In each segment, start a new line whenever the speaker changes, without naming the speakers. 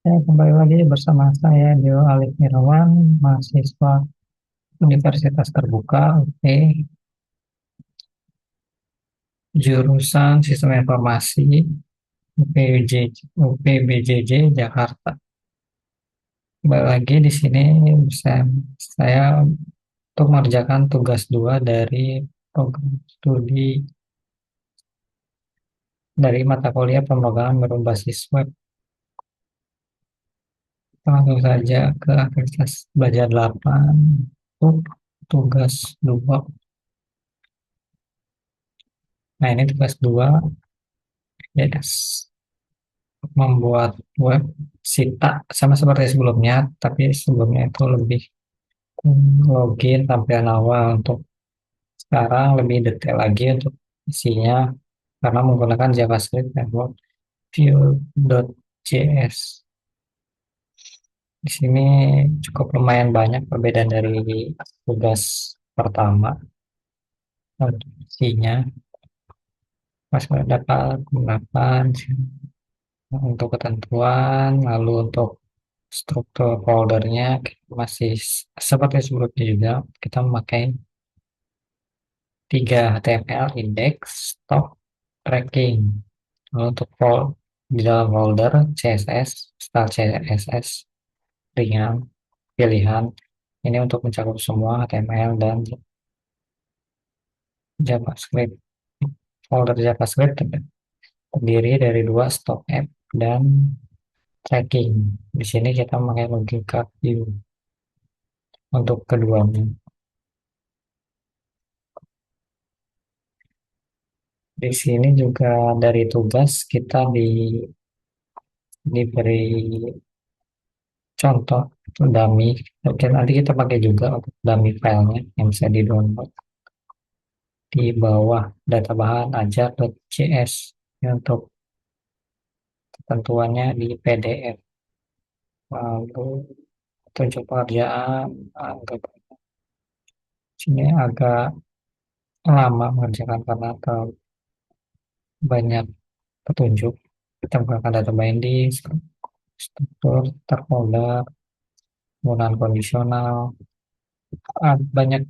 Ya, kembali lagi bersama saya Dio Alif Mirawan, mahasiswa Universitas Terbuka UT, jurusan Sistem Informasi UPJ, UPBJJ Jakarta. Kembali lagi di sini bersama saya untuk mengerjakan tugas 2 dari program studi dari mata kuliah pemrograman berbasis web. Kita langsung saja ke aktivitas belajar 8 untuk tugas 2. Nah, ini tugas 2 ya, membuat web sita sama seperti sebelumnya, tapi sebelumnya itu lebih login tampilan awal. Untuk sekarang lebih detail lagi untuk isinya karena menggunakan JavaScript Network Vue.js. Di sini cukup lumayan banyak perbedaan dari tugas pertama. Untuk isinya pas dapat pengungkapan untuk ketentuan, lalu untuk struktur foldernya masih seperti sebelumnya juga, kita memakai 3 HTML: index, stock, tracking. Lalu untuk di dalam folder CSS, style CSS ringan pilihan ini untuk mencakup semua HTML dan JavaScript. Folder JavaScript terdiri dari 2 stock app dan tracking. Di sini kita memakai logika view untuk keduanya. Di sini juga dari tugas kita diberi contoh dummy. Oke, nanti kita pakai juga untuk dummy filenya yang bisa di-download di bawah data bahan ajar.js. Ini untuk ketentuannya di PDF. Lalu tunjuk pekerjaan, agak sini agak lama mengerjakan karena terlalu banyak petunjuk. Kita menggunakan data binding, struktur, terfolder, penggunaan kondisional, banyak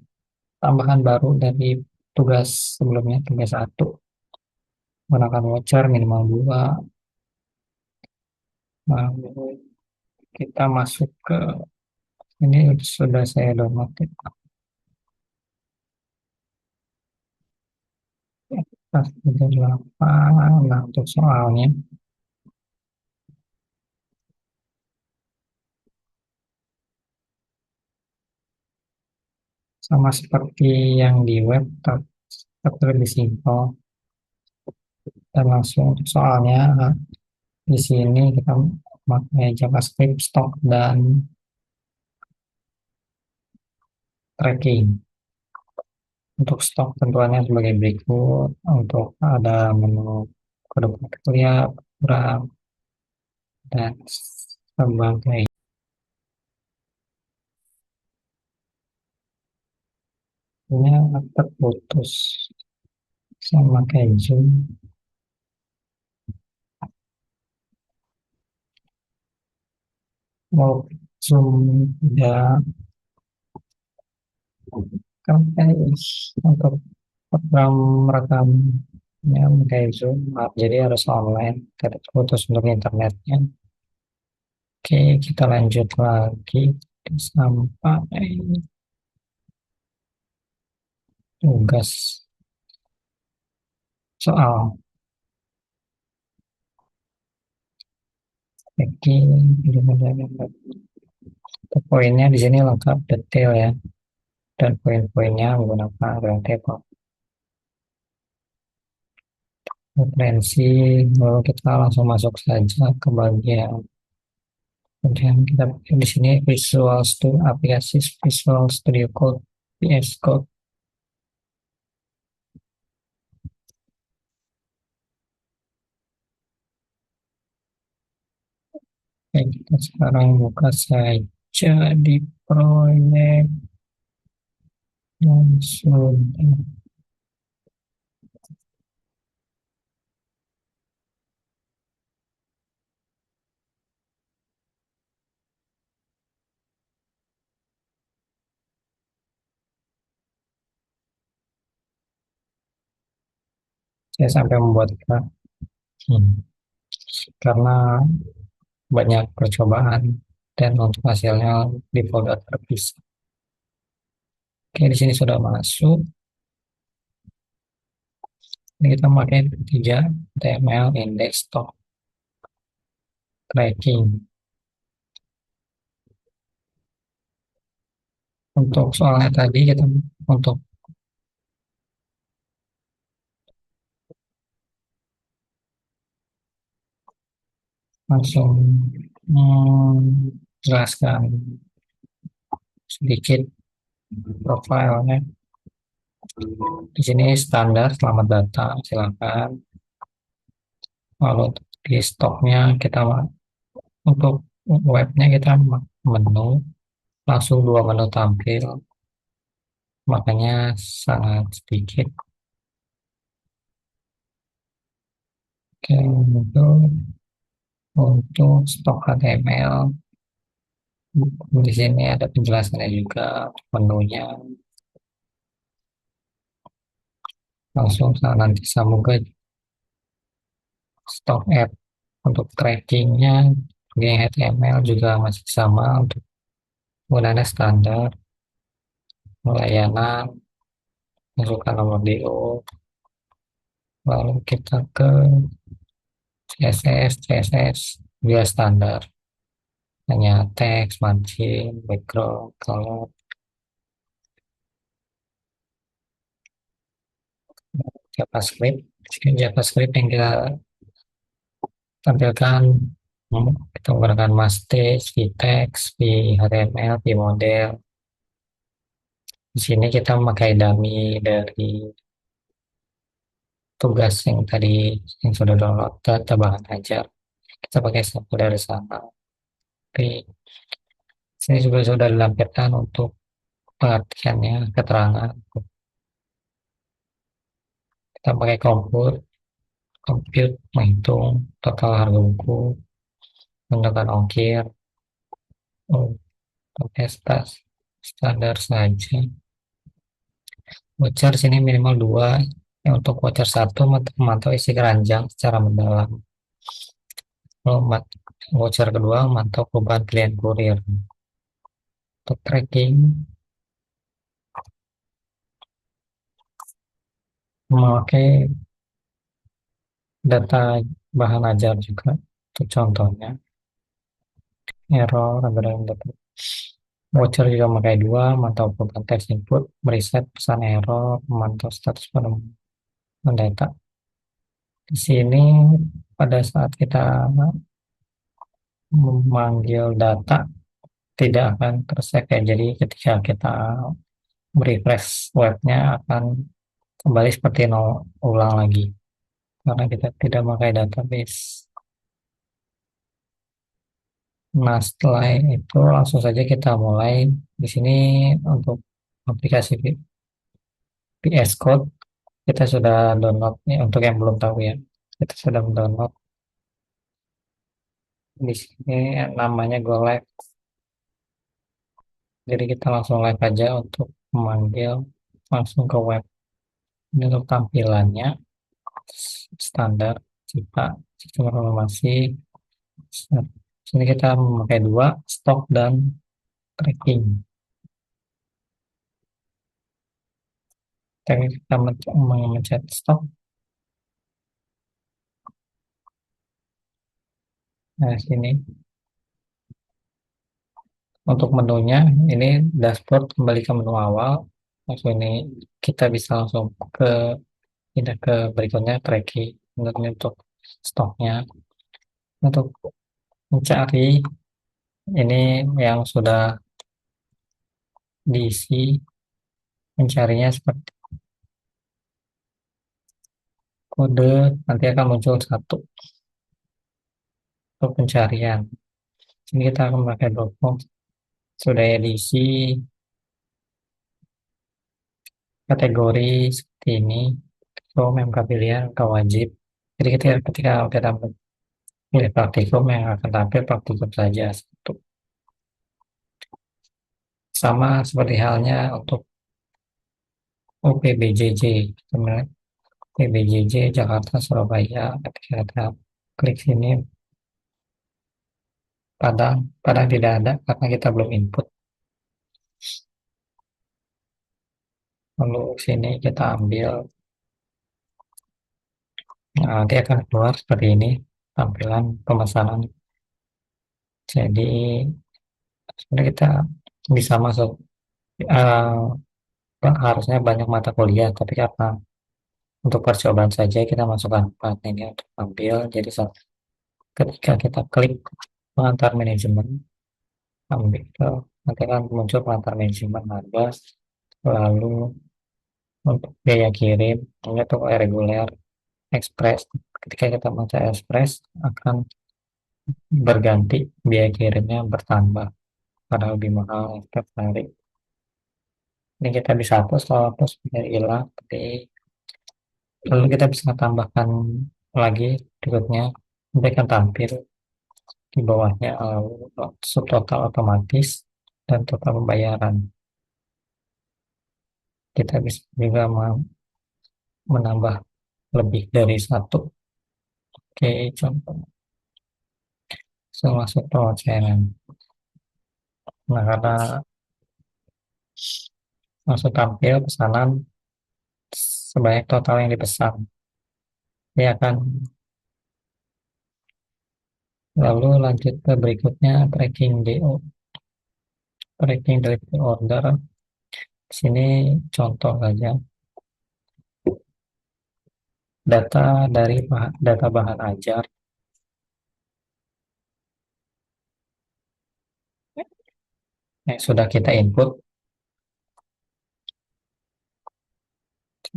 tambahan baru dari tugas sebelumnya, tugas 1. Menggunakan voucher minimal 2. Lalu kita masuk ke ini sudah saya download. Pas 38. Nah, untuk soalnya sama seperti yang di web, tapi lebih simpel dan langsung untuk soalnya. Di sini kita pakai JavaScript, stock, dan tracking. Untuk stok tentuannya sebagai berikut. Untuk ada menu kode kuliah, program, dan sebagainya. Ini terputus sama kayak Zoom. Mau Zoom tidak kan kayak untuk program rekamnya kayak Zoom, jadi harus online. Terputus untuk internetnya. Oke, kita lanjut lagi sampai tugas soal. Oke, poinnya di sini lengkap detail ya, dan poin-poinnya menggunakan table referensi. Lalu kita langsung masuk saja ke bagian kemudian kita di sini Visual Studio, aplikasi Visual Studio Code, VS Code. Oke, kita sekarang buka saja di proyek yang sudah. saya sampai membuat hmm, karena banyak percobaan dan untuk hasilnya di folder terpisah. Oke, di sini sudah masuk. Ini kita pakai tiga HTML index stock tracking. Untuk soalnya tadi kita untuk langsung jelaskan sedikit profilnya. Di sini standar selamat datang, silakan. Lalu di stoknya kita untuk webnya kita menu, langsung dua menu tampil, makanya sangat sedikit. Oke, untuk stok HTML di sini ada penjelasannya juga menunya. Langsung nanti sambung ke stok app untuk trackingnya di HTML juga masih sama untuk penggunaannya standar layanan masukkan nomor DO, lalu kita ke CSS dia standar hanya teks, margin, background, color, JavaScript. JavaScript yang kita tampilkan kita menggunakan masthead, vtext, vhtml, vmodel. Di sini kita memakai dummy dari tugas yang tadi yang sudah download data bahan ajar. Kita pakai sampel dari sana. Tapi sini juga sudah dilampirkan untuk pengertiannya, keterangan. Kita pakai compute menghitung total harga buku, menggunakan ongkir, pakai standar saja. Voucher sini minimal dua. Yang untuk voucher satu memantau isi keranjang secara mendalam. Kalau voucher kedua memantau perubahan klien kurir. Untuk tracking memakai data bahan ajar juga. Untuk contohnya error data. Voucher juga memakai dua, memantau perubahan teks input, meriset pesan error, memantau status penemuan data. Di sini pada saat kita memanggil data tidak akan tersave ya. Jadi ketika kita merefresh webnya akan kembali seperti nol ulang lagi karena kita tidak memakai database. Nah, setelah itu langsung saja kita mulai. Di sini untuk aplikasi VS Code kita sudah download nih untuk yang belum tahu ya. Kita sudah mendownload di sini namanya Go Live. Jadi kita langsung live aja untuk memanggil langsung ke web. Ini untuk tampilannya standar kita sistem informasi. Sini kita memakai dua stok dan tracking. Teknik kita mencet stok. Nah, sini untuk menunya ini dashboard kembali ke menu awal. Langsung ini kita bisa langsung ke pindah ke berikutnya tracking. Ini untuk stoknya. Untuk mencari ini yang sudah diisi mencarinya seperti kode nanti akan muncul satu untuk pencarian. Sini kita akan memakai Dropbox sudah diisi kategori seperti ini. From MK pilihan ke wajib. Jadi ketika kita pilih praktikum yang akan tampil praktikum saja satu. Sama seperti halnya untuk OPBJJ. PBJJ Jakarta Surabaya. Ketika kita klik sini, Padang, Padang tidak ada karena kita belum input. Lalu sini kita ambil, nah, nanti akan keluar seperti ini tampilan pemesanan. Jadi sebenarnya kita bisa masuk, harusnya banyak mata kuliah, tapi karena untuk percobaan saja kita masukkan 4 ini untuk ambil. Jadi ketika kita klik pengantar manajemen, ambil, nanti akan muncul pengantar manajemen harga, lalu untuk biaya kirim, ini untuk reguler, ekspres. Ketika kita baca ekspres, akan berganti biaya kirimnya bertambah karena lebih mahal setiap hari. Ini kita bisa hapus, kalau hapus biar hilang. Lalu kita bisa tambahkan lagi berikutnya, nanti akan tampil di bawahnya subtotal otomatis dan total pembayaran. Kita bisa juga menambah lebih dari satu. Oke, contoh langsung masuk perocehan. Nah, karena langsung tampil pesanan sebanyak total yang dipesan. Dia akan lalu lanjut ke berikutnya, tracking DO, tracking delivery order. Di sini contoh saja data dari data bahan ajar yang sudah kita input,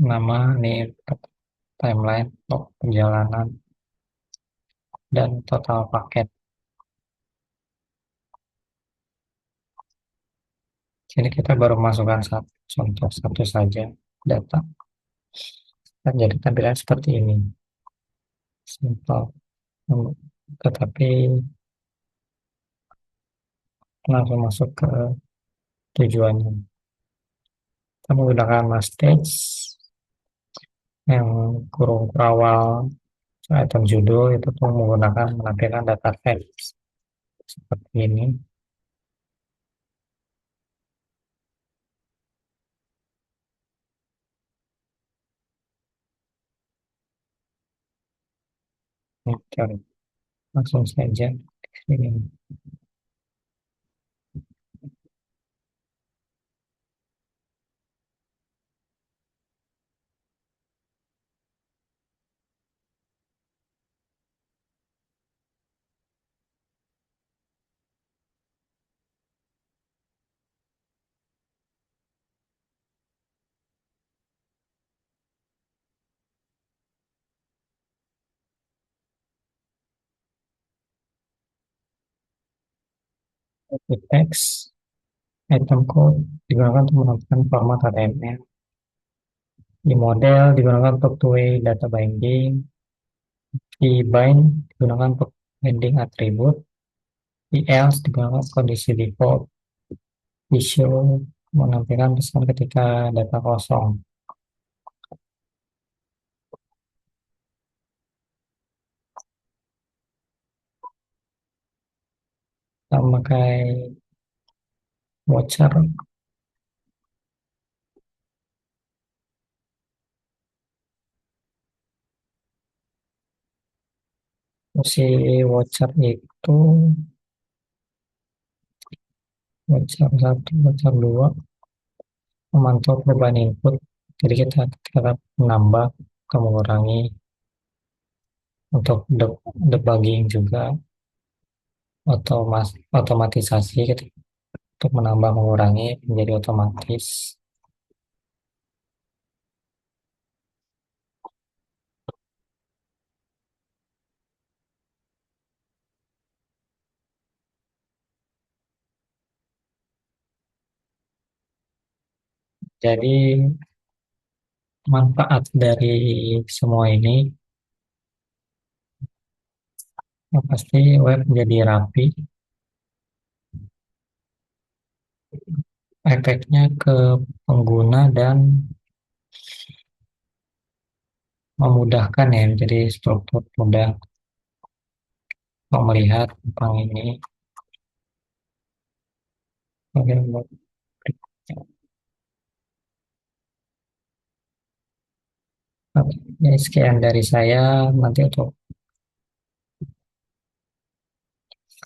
nama, nih, timeline, perjalanan, dan total paket. Sini kita baru masukkan satu, contoh satu saja data. Dan jadi tampilan seperti ini, simple. Tetapi langsung masuk ke tujuannya. Kita menggunakan stage yang kurung awal item judul itu tuh menggunakan menampilkan data teks seperti ini. Oke, langsung saja ini. Di teks item code digunakan untuk menampilkan format HTML. Di model digunakan untuk two-way data binding. Di bind digunakan untuk binding atribut. Di else digunakan untuk kondisi default. Di show menampilkan pesan ketika data kosong. Kita memakai voucher. Fungsi voucher itu voucher satu, voucher dua, memantau perubahan input. Jadi kita menambah, atau mengurangi, untuk debugging juga, otomatisasi untuk menambah mengurangi menjadi otomatis. Jadi manfaat dari semua ini yang pasti web menjadi rapi, efeknya ke pengguna dan memudahkan ya, jadi struktur mudah untuk melihat tentang ini. Oke, oke, ini sekian dari saya. Nanti untuk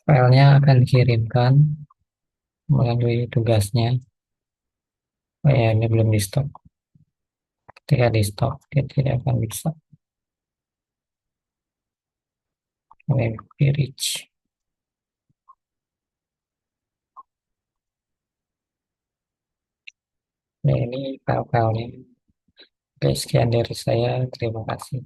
filenya akan dikirimkan melalui tugasnya. Oh ya, ini belum di stop. Ketika di stop, dia tidak akan bisa. Web reach. Nah, ini file-filenya. Oke, sekian dari saya. Terima kasih.